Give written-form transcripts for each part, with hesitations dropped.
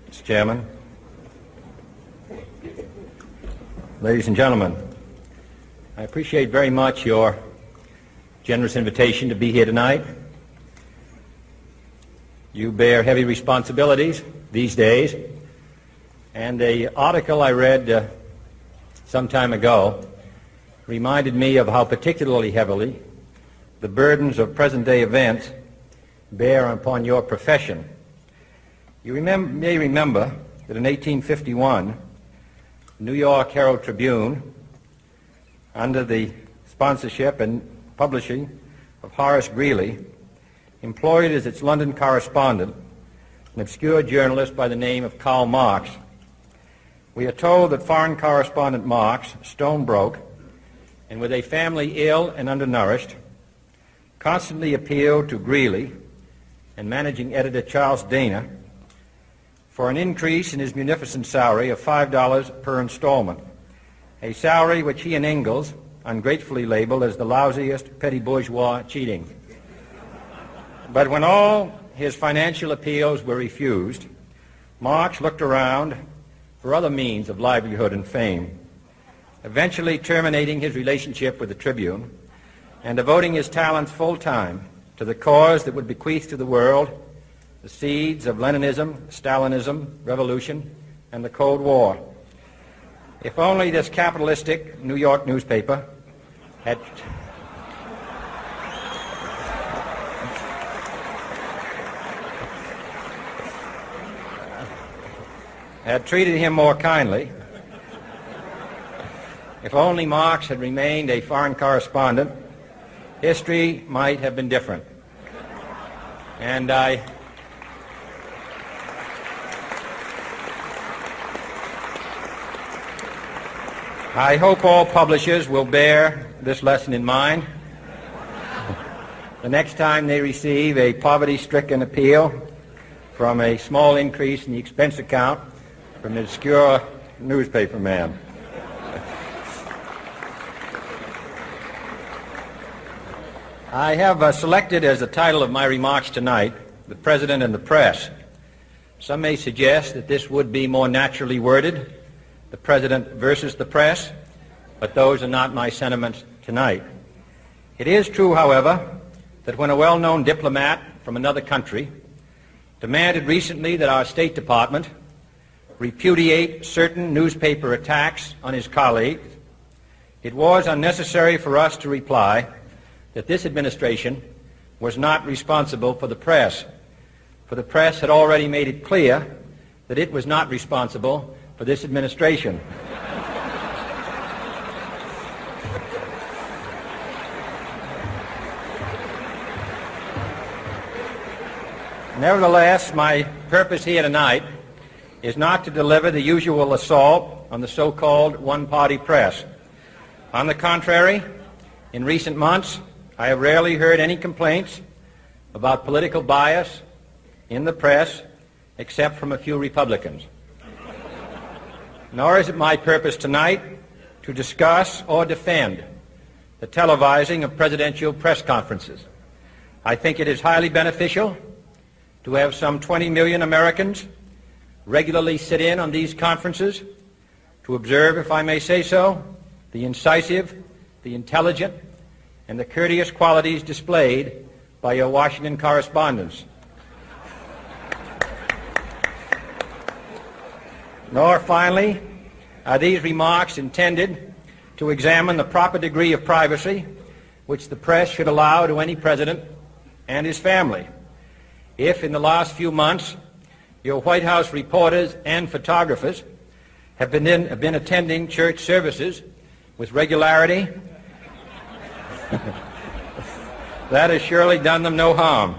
Mr. Chairman, ladies and gentlemen, I appreciate very much your generous invitation to be here tonight. You bear heavy responsibilities these days, and the article I read some time ago reminded me of how particularly heavily the burdens of present-day events bear upon your profession. You may remember that in 1851, the New York Herald Tribune, under the sponsorship and publishing of Horace Greeley, employed as its London correspondent an obscure journalist by the name of Karl Marx. We are told that foreign correspondent Marx, stone broke, and with a family ill and undernourished, constantly appealed to Greeley and managing editor Charles Dana for an increase in his munificent salary of $5 per installment, a salary which he and Engels ungratefully labeled as the lousiest petty bourgeois cheating. But when all his financial appeals were refused, Marx looked around for other means of livelihood and fame, eventually terminating his relationship with the Tribune and devoting his talents full-time to the cause that would bequeath to the world the seeds of Leninism, Stalinism, revolution, and the Cold War. If only this capitalistic New York newspaper had treated him more kindly, if only Marx had remained a foreign correspondent, history might have been different. And I hope all publishers will bear this lesson in mind the next time they receive a poverty-stricken appeal from a small increase in the expense account from an obscure newspaper man. I have selected as the title of my remarks tonight, "The President and the Press." Some may suggest that this would be more naturally worded, "The President versus the Press," but those are not my sentiments tonight. It is true, however, that when a well-known diplomat from another country demanded recently that our State Department repudiate certain newspaper attacks on his colleagues, it was unnecessary for us to reply that this administration was not responsible for the press, for the press had already made it clear that it was not responsible for this administration. Nevertheless, my purpose here tonight is not to deliver the usual assault on the so-called one-party press. On the contrary, in recent months, I have rarely heard any complaints about political bias in the press except from a few Republicans. Nor is it my purpose tonight to discuss or defend the televising of presidential press conferences. I think it is highly beneficial to have some 20 million Americans regularly sit in on these conferences to observe, if I may say so, the incisive, the intelligent, and the courteous qualities displayed by your Washington correspondents. Nor, finally, are these remarks intended to examine the proper degree of privacy which the press should allow to any president and his family. If, in the last few months, your White House reporters and photographers have been attending church services with regularity, that has surely done them no harm.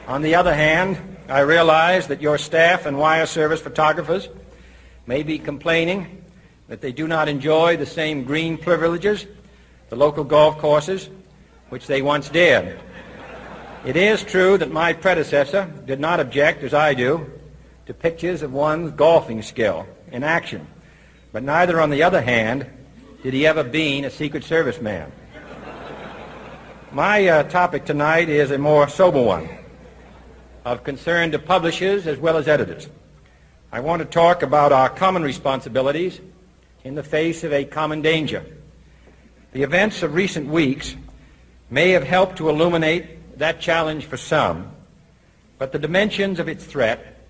On the other hand, I realize that your staff and wire service photographers may be complaining that they do not enjoy the same green privileges, the local golf courses, which they once did. It is true that my predecessor did not object, as I do, to pictures of one's golfing skill in action, but neither, on the other hand, Did he ever been a Secret Service man? My topic tonight is a more sober one, of concern to publishers as well as editors. I want to talk about our common responsibilities in the face of a common danger. The events of recent weeks may have helped to illuminate that challenge for some, but the dimensions of its threat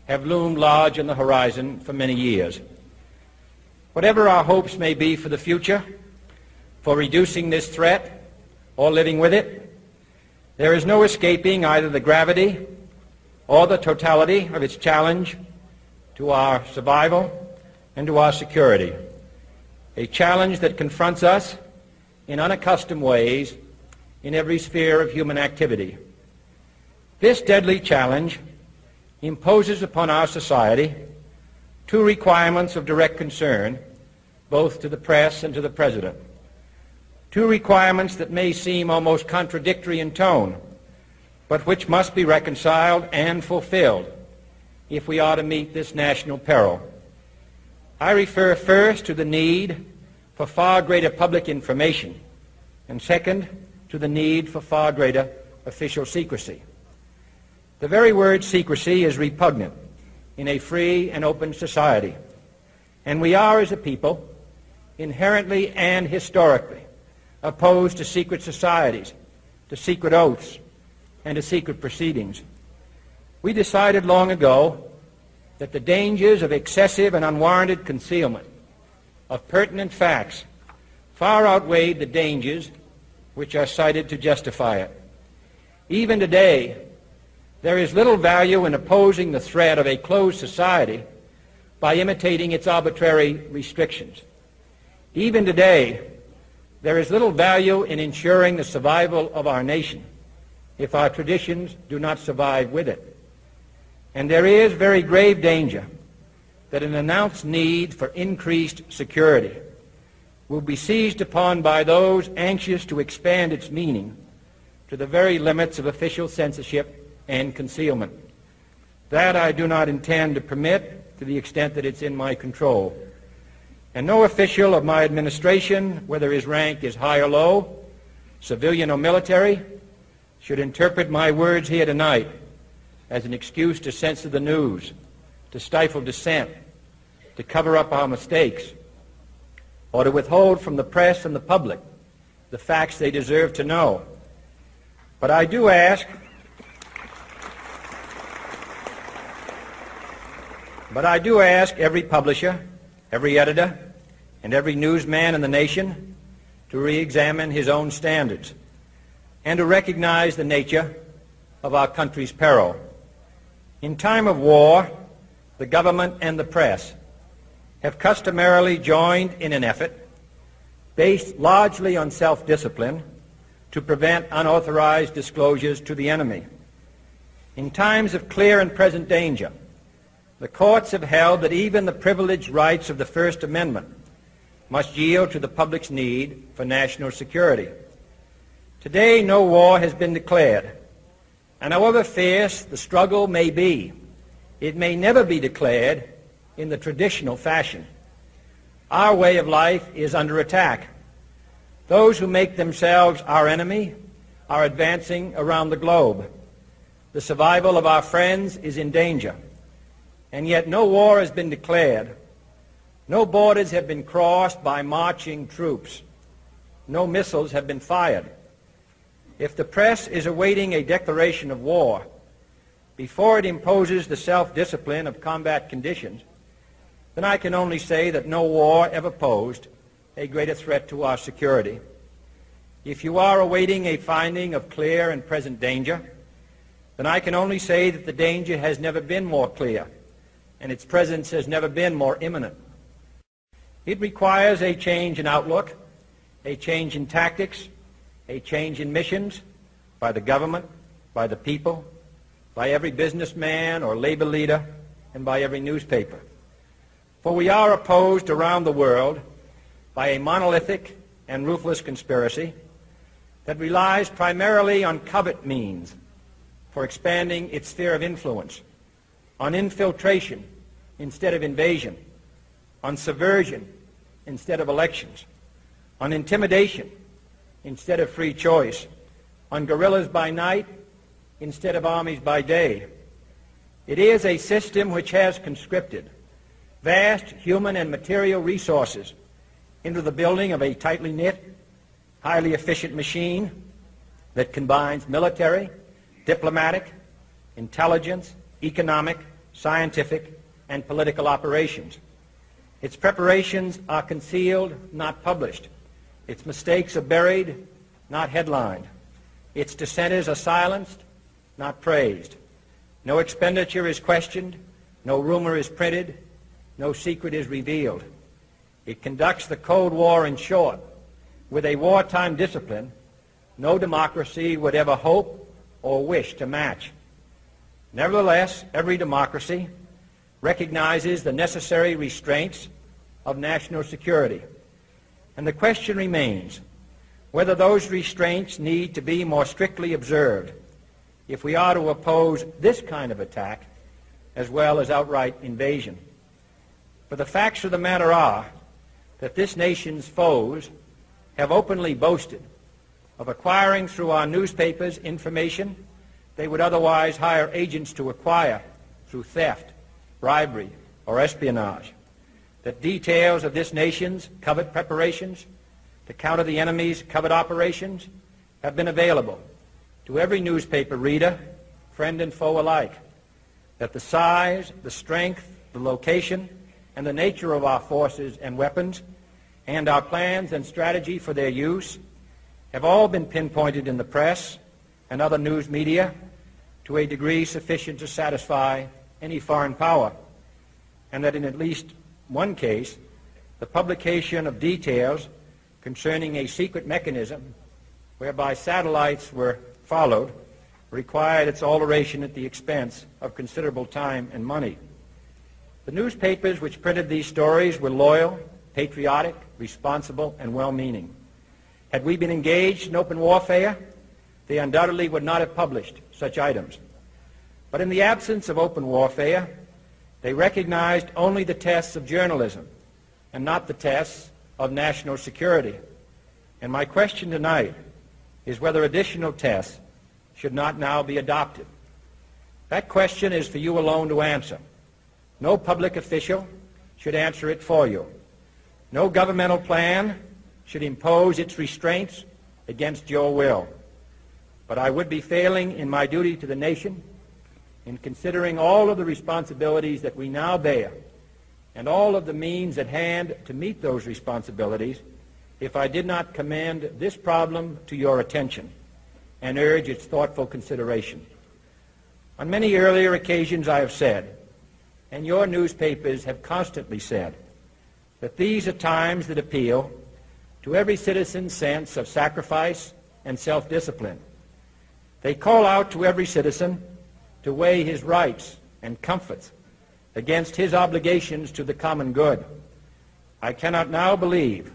have loomed large on the horizon for many years. Whatever our hopes may be for the future, for reducing this threat or living with it, there is no escaping either the gravity or the totality of its challenge to our survival and to our security, a challenge that confronts us in unaccustomed ways in every sphere of human activity. This deadly challenge imposes upon our society two requirements of direct concern, both to the press and to the President. Two requirements that may seem almost contradictory in tone, but which must be reconciled and fulfilled if we are to meet this national peril. I refer first to the need for far greater public information, and second, to the need for far greater official secrecy. The very word secrecy is repugnant in a free and open society, and we are, as a people, inherently and historically opposed to secret societies, to secret oaths, and to secret proceedings. We decided long ago that the dangers of excessive and unwarranted concealment of pertinent facts far outweighed the dangers which are cited to justify it. Even today, there is little value in opposing the threat of a closed society by imitating its arbitrary restrictions. Even today, there is little value in ensuring the survival of our nation if our traditions do not survive with it. And there is very grave danger that an announced need for increased security will be seized upon by those anxious to expand its meaning to the very limits of official censorship and concealment. That I do not intend to permit to the extent that it's in my control. And no official of my administration, whether his rank is high or low, civilian or military, should interpret my words here tonight as an excuse to censor the news, to stifle dissent, to cover up our mistakes, or to withhold from the press and the public the facts they deserve to know. But I do ask every publisher, every editor, and every newsman in the nation to re-examine his own standards and to recognize the nature of our country's peril. In time of war, the government and the press have customarily joined in an effort based largely on self-discipline to prevent unauthorized disclosures to the enemy. In times of clear and present danger, the courts have held that even the privileged rights of the First Amendment must yield to the public's need for national security. Today, no war has been declared, and however fierce the struggle may be, it may never be declared in the traditional fashion. Our way of life is under attack. Those who make themselves our enemy are advancing around the globe. The survival of our friends is in danger. And yet no war has been declared. No borders have been crossed by marching troops. No missiles have been fired. If the press is awaiting a declaration of war before it imposes the self-discipline of combat conditions, then I can only say that no war ever posed a greater threat to our security. If you are awaiting a finding of clear and present danger, then I can only say that the danger has never been more clear, and its presence has never been more imminent. It requires a change in outlook, a change in tactics, a change in missions by the government, by the people, by every businessman or labor leader, and by every newspaper. For we are opposed around the world by a monolithic and ruthless conspiracy that relies primarily on covert means for expanding its sphere of influence, on infiltration instead of invasion, on subversion instead of elections, on intimidation instead of free choice, on guerrillas by night instead of armies by day. It is a system which has conscripted vast human and material resources into the building of a tightly knit, highly efficient machine that combines military, diplomatic, intelligence, economic, scientific, and political operations. Its preparations are concealed, not published. Its mistakes are buried, not headlined. Its dissenters are silenced, not praised. No expenditure is questioned, no rumor is printed, no secret is revealed. It conducts the Cold War, in short, with a wartime discipline no democracy would ever hope or wish to match. Nevertheless, every democracy recognizes the necessary restraints of national security. And the question remains whether those restraints need to be more strictly observed if we are to oppose this kind of attack as well as outright invasion. For the facts of the matter are that this nation's foes have openly boasted of acquiring through our newspapers information they would otherwise hire agents to acquire through theft, bribery, or espionage. That details of this nation's covert preparations to counter the enemy's covert operations have been available to every newspaper reader, friend and foe alike. That the size, the strength, the location, and the nature of our forces and weapons, and our plans and strategy for their use, have all been pinpointed in the press and other news media to a degree sufficient to satisfy any foreign power, and that in at least one case, the publication of details concerning a secret mechanism whereby satellites were followed required its alteration at the expense of considerable time and money. The newspapers which printed these stories were loyal, patriotic, responsible, and well-meaning. Had we been engaged in open warfare, they undoubtedly would not have published such items. But in the absence of open warfare, they recognized only the tests of journalism and not the tests of national security. And my question tonight is whether additional tests should not now be adopted. That question is for you alone to answer. No public official should answer it for you. No governmental plan should impose its restraints against your will. But I would be failing in my duty to the nation in considering all of the responsibilities that we now bear and all of the means at hand to meet those responsibilities if I did not commend this problem to your attention and urge its thoughtful consideration. On many earlier occasions I have said, and your newspapers have constantly said, that these are times that appeal to every citizen's sense of sacrifice and self-discipline. They call out to every citizen to weigh his rights and comforts against his obligations to the common good. I cannot now believe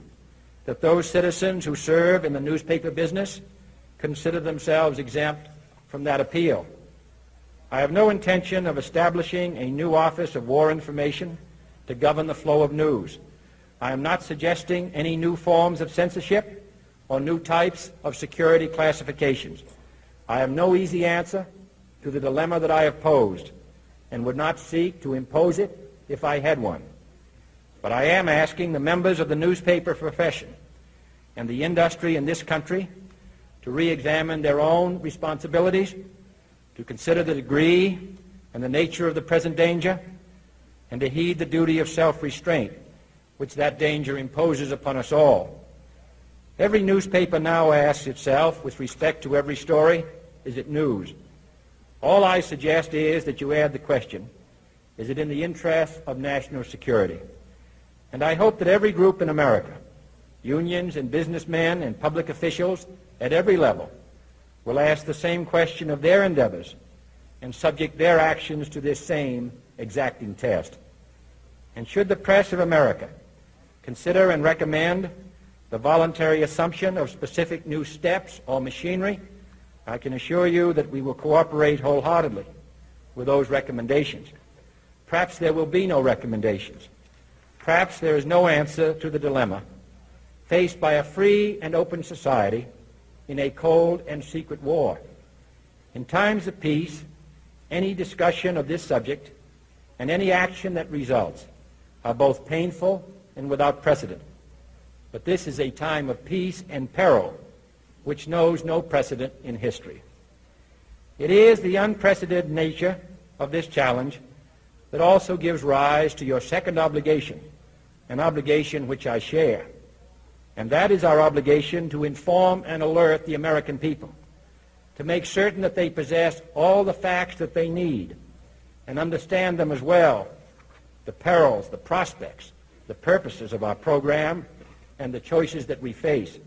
that those citizens who serve in the newspaper business consider themselves exempt from that appeal. I have no intention of establishing a new Office of War Information to govern the flow of news. I am not suggesting any new forms of censorship or new types of security classifications. I have no easy answer to the dilemma that I have posed and would not seek to impose it if I had one. But I am asking the members of the newspaper profession and the industry in this country to re-examine their own responsibilities, to consider the degree and the nature of the present danger, and to heed the duty of self-restraint which that danger imposes upon us all. Every newspaper now asks itself, with respect to every story, is it news? All I suggest is that you add the question, is it in the interest of national security? And I hope that every group in America, unions and businessmen and public officials at every level, will ask the same question of their endeavors and subject their actions to this same exacting test. And should the press of America consider and recommend the voluntary assumption of specific new steps or machinery, I can assure you that we will cooperate wholeheartedly with those recommendations. Perhaps there will be no recommendations. Perhaps there is no answer to the dilemma. faced by a free and open society in a cold and secret war. In times of peace, any discussion of this subject and any action that results are both painful and without precedent. But this is a time of peace and peril which knows no precedent in history. It is the unprecedented nature of this challenge that also gives rise to your second obligation, an obligation which I share, and that is our obligation to inform and alert the American people, to make certain that they possess all the facts that they need and understand them as well, the perils, the prospects, the purposes of our program, and the choices that we face.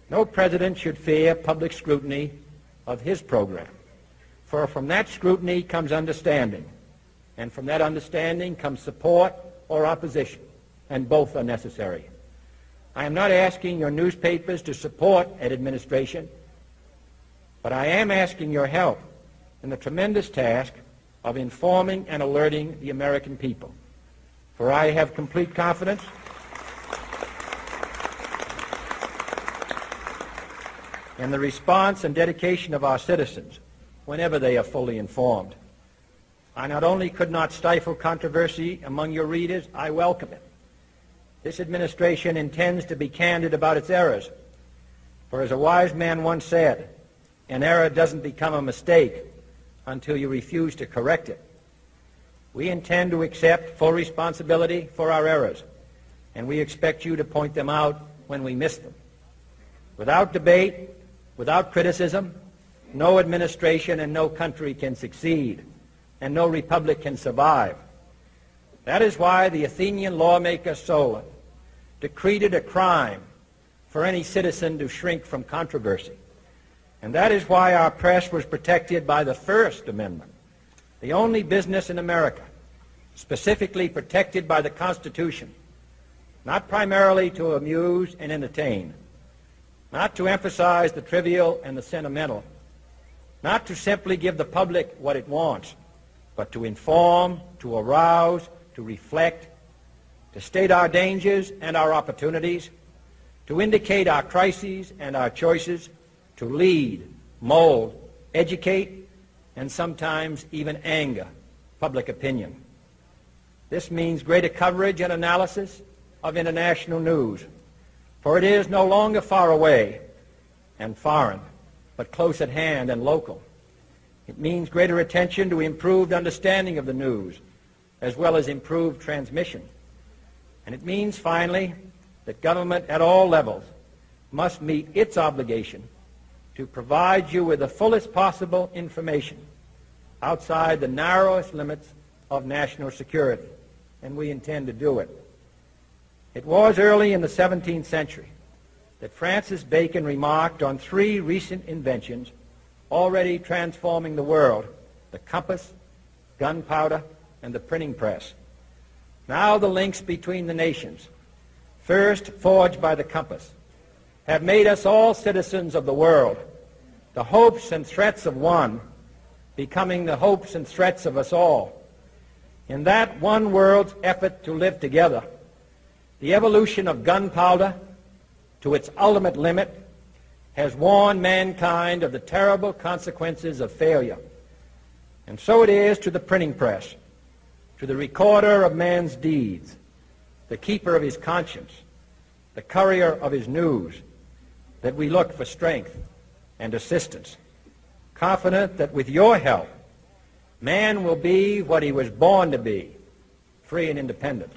No president should fear public scrutiny of his program, for from that scrutiny comes understanding, and from that understanding comes support or opposition, and both are necessary. I am not asking your newspapers to support an administration, but I am asking your help in the tremendous task of informing and alerting the American people. For I have complete confidence in the response and dedication of our citizens whenever they are fully informed. I not only could not stifle controversy among your readers, I welcome it. This administration intends to be candid about its errors. For as a wise man once said, an error doesn't become a mistake until you refuse to correct it. We intend to accept full responsibility for our errors, and we expect you to point them out when we miss them. Without debate, without criticism, no administration and no country can succeed, and no republic can survive. That is why the Athenian lawmaker Solon decreed it a crime for any citizen to shrink from controversy. And that is why our press was protected by the First Amendment, the only business in America specifically protected by the Constitution, not primarily to amuse and entertain, not to emphasize the trivial and the sentimental, not to simply give the public what it wants, but to inform, to arouse, to reflect, to state our dangers and our opportunities, to indicate our crises and our choices, to lead, mold, educate, and sometimes even anger public opinion. This means greater coverage and analysis of international news, for it is no longer far away and foreign, but close at hand and local. It means greater attention to improved understanding of the news, as well as improved transmission. And it means, finally, that government at all levels must meet its obligation to provide you with the fullest possible information outside the narrowest limits of national security, and we intend to do it. It was early in the 17th century that Francis Bacon remarked on three recent inventions already transforming the world: the compass, gunpowder, and the printing press. Now the links between the nations, first forged by the compass, have made us all citizens of the world, the hopes and threats of one becoming the hopes and threats of us all. In that one world's effort to live together, the evolution of gunpowder to its ultimate limit has warned mankind of the terrible consequences of failure. And so it is to the printing press, to the recorder of man's deeds, the keeper of his conscience, the courier of his news, that we look for strength and assistance, confident that with your help, man will be what he was born to be, free and independent.